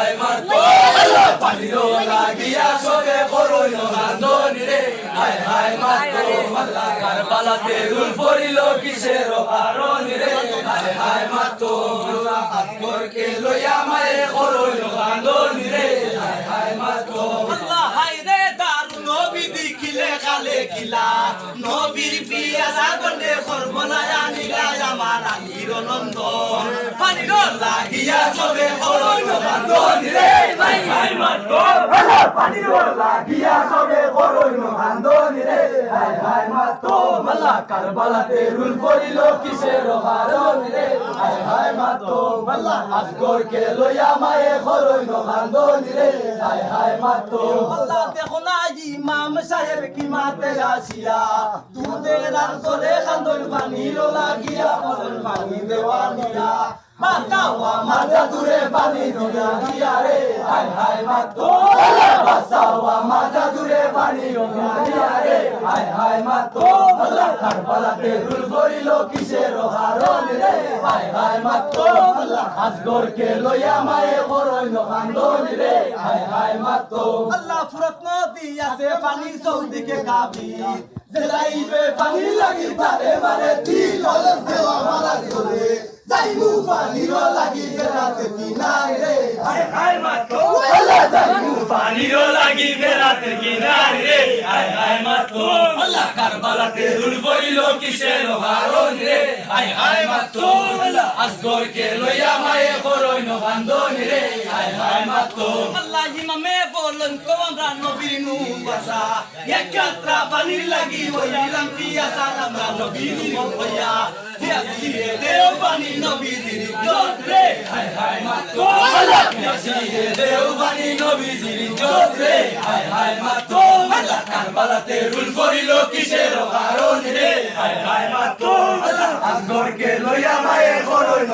হায় মাতো পানিরো লাগিয়া সবে করইল কান্দনি রে হায় হায় মাতো আল্লাহ কারবালাতে রুল পড়িল কিসের কারণে রে হায় হায় মাতো আকবরকে লইয়া মায়ে করইল কান্দনি রে হায় হায় মাতো আল্লাহ হায় রে দারু নবী দেখিলে কালে কিলা নবীর বিয়া সাগরে খরবনায়া নিলাই আমার আলীর নন্দন পানির লাগিয়া সবে করইল কান্দনি রে হায় হায় মাতো পানির লাগিয়া সবে করইল কান্দনি রে হায় হায় মাতো আল্লাহ কারবালাতে রুল পড়িল কিসের কারণে রে হায় হায় মাতো আল্লাহ আকবরকে লইয়া মায়ে করইল কান্দনি রে হায় হায় মাতো আল্লাহ দেখো না ইমাম সাহেব কি মাতে আসিয়া দুধের আন্তরে কান্দন পানির লাগিয়া বলেন পানি দেওয়ানিয়া মাতাওয়া মাথা দূরে পানি দিয়া রে হায় হায় মাতো বাসাওয়া মাথা দূরে পানি দিয়া রে হায় হায় মাতো আল্লাহ কারবালাতে রুল পড়িল কিসের কারণে রে হায় হায় মাতো আল্লাহ আসগরকে লইয়া মায়ে করইল কান্দনি রে হায় হায় মাতো আল্লাহ ফুরত নদী আছে পানি চৌদিকে কাবি জেলাইবে পানি লাগি তারে মারে দিল দেওয়া মারা চলে যাইবু পানির লাগি ফেরাতে কিনারে রে হায় হায় মাতো আল্লাহ যাইবু পানির লাগি ফেরাতে কিনারে রে হায় হায় মাতো আল্লাহ কারবালাতে রুল পড়িল কিসের কারণে রে হায় হায় মাতো আল্লাহ আসগরকে লইয়া মায়ে করইল কান্দনি রে হায় হায় মাতো আল্লাহ ইমামে বলেন তো আমরা নবীর নুবাসা এক কাতরা পানির লাগি হইলাম পিয়াসা আমরা নবীর হইয়া পিয়াসিয়ে দেও পানি নবীর জোত রে হায় হায় মাতো আল্লাহ পিয়াসিয়ে দেও পানি নবীজির জোত রে হায় হায় মাতো আল্লাহ কারবালাতে রুল পড়িল কিসের কারণে রে হায় হায় মাতো আল্লাহ আসগরকে লইয়া মায়ে করইল